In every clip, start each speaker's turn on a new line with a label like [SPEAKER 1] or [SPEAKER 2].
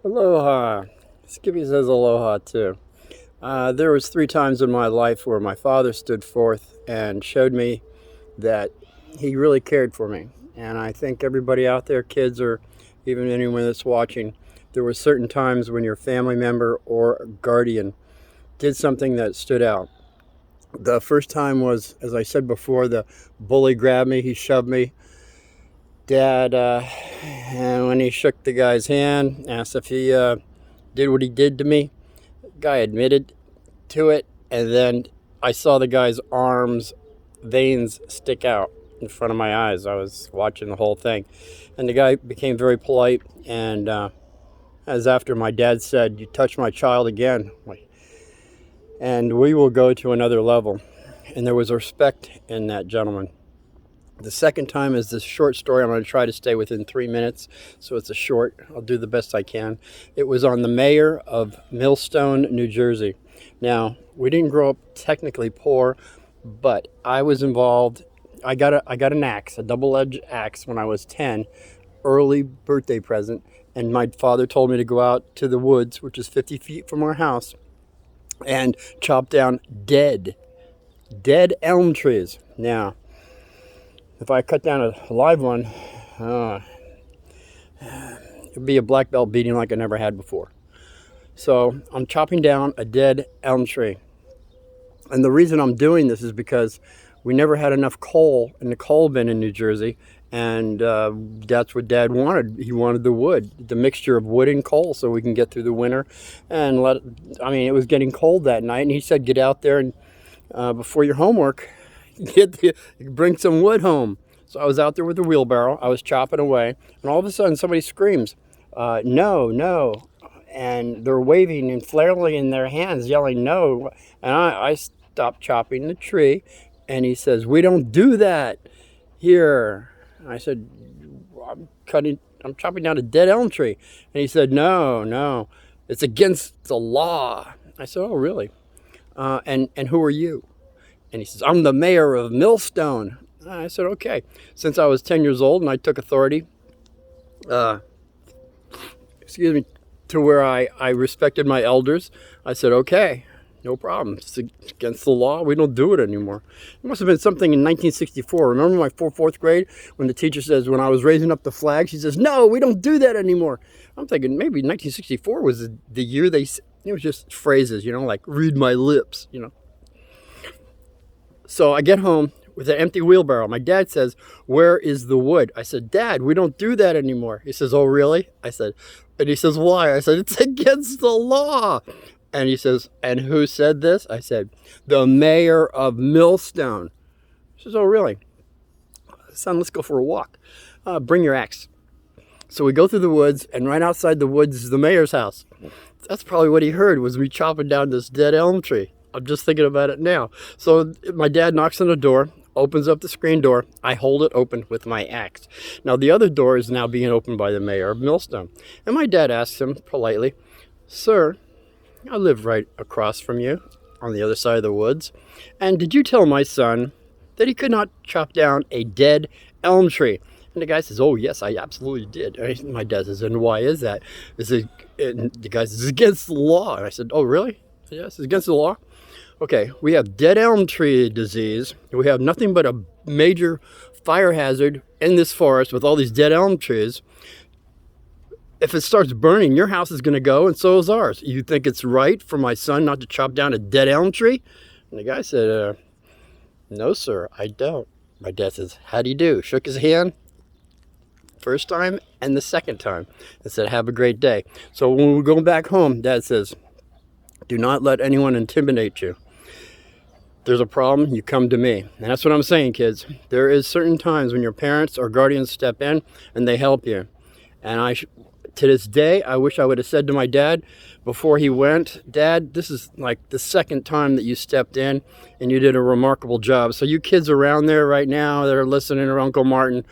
[SPEAKER 1] Aloha. Skippy says aloha too. There was 3 times in my life where my father stood forth and showed me that he really cared for me. And I think everybody out there, kids or even anyone that's watching, there were certain times when your family member or guardian did something that stood out. The first time was, as I said before, the bully grabbed me, he shoved me. Dad, and when he shook the guy's hand, asked if he did what he did to me, the guy admitted to it, and then I saw the guy's arms, veins stick out in front of my eyes. I was watching the whole thing, and the guy became very polite, and as after my dad said, "You touch my child again, and we will go to another level." And there was respect in that gentleman. The second time is this short story. I'm going to try to stay within 3 minutes, so it's a short. I'll do the best I can. It was on the mayor of MILLSTONE, New Jersey. Now, we didn't grow up technically poor, but I was involved. I got an axe, a double-edged axe when I was 10, early birthday present, and my father told me to go out to the woods, which is 50 feet from our house, and chop down dead elm trees. Now, if I cut down a live one, it'd be a black belt beating like I never had before. So I'm chopping down a dead elm tree. And the reason I'm doing this is because we never had enough coal in the coal bin in New Jersey. And that's what Dad wanted. He wanted the wood, the mixture of wood and coal, so we can get through the winter. And it was getting cold that night. And he said, get out there and before your homework, bring some wood home. So I was out there with the wheelbarrow. I was chopping away, and all of a sudden somebody screams, no, no. And they're waving and flailing in their hands, yelling no. And I stopped chopping the tree, and he says, we don't do that here. I said, I'm chopping down a dead elm tree. And he said, no, it's against the law. I said, oh, really? And who are you? And he says, I'm the mayor of MILLSTONE. I said, okay. Since I was 10 years old and I took authority, to where I respected my elders, I said, okay, no problem. It's against the law. We don't do it anymore. It must have been something in 1964. Remember my fourth grade when the teacher says, when I was raising up the flag, she says, no, we don't do that anymore. I'm thinking maybe 1964 was the year it was just phrases, like read my lips, So I get home with an empty wheelbarrow. My dad says, where is the wood? I said, Dad, we don't do that anymore. He says, oh, really? And he says, why? I said, it's against the law. And he says, and who said this? I said, the mayor of MILLSTONE. He says, oh, really? Son, let's go for a walk. Bring your axe. So we go through the woods, and right outside the woods is the mayor's house. That's probably what he heard, was me chopping down this dead elm tree. I'm just thinking about it now. So my dad knocks on the door, opens up the screen door. I hold it open with my axe. Now the other door is now being opened by the mayor of MILLSTONE. And my dad asks him politely, sir, I live right across from you on the other side of the woods. And did you tell my son that he could not chop down a dead elm tree? And the guy says, oh, yes, I absolutely did. And my dad says, and why is that? And the guy says, it's against the law. And I said, oh, really? Yes, it's against the law. Okay, we have dead elm tree disease. We have nothing but a major fire hazard in this forest with all these dead elm trees. If it starts burning, your house is going to go, and so is ours. You think it's right for my son not to chop down a dead elm tree? And the guy said, no, sir, I don't. My dad says, how do you do? Shook his hand. First time and the second time, and said, have a great day. So when we go back home, Dad says, do not let anyone intimidate you. There's a problem, you come to me. And that's what I'm saying, kids. There is certain times when your parents or guardians step in and they help you. And to this day, I wish I would have said to my dad before he went, Dad, this is like the second time that you stepped in and you did a remarkable job. So you kids around there right now that are listening to Uncle Martin,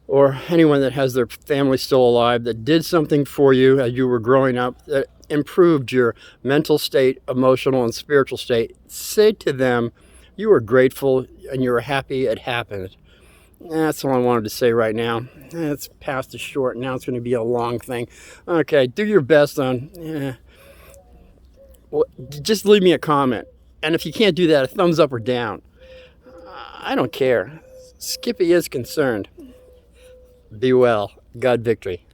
[SPEAKER 1] or anyone that has their family still alive, that did something for you as you were growing up, that improved your mental state, emotional and spiritual state, say to them, you were grateful and you were happy it happened. That's all I wanted to say right now. It's past the short. Now it's going to be a long thing. Okay, do your best on. Well, just leave me a comment. And if you can't do that, a thumbs up or down. I don't care. Skippy is concerned. Be well. God victory.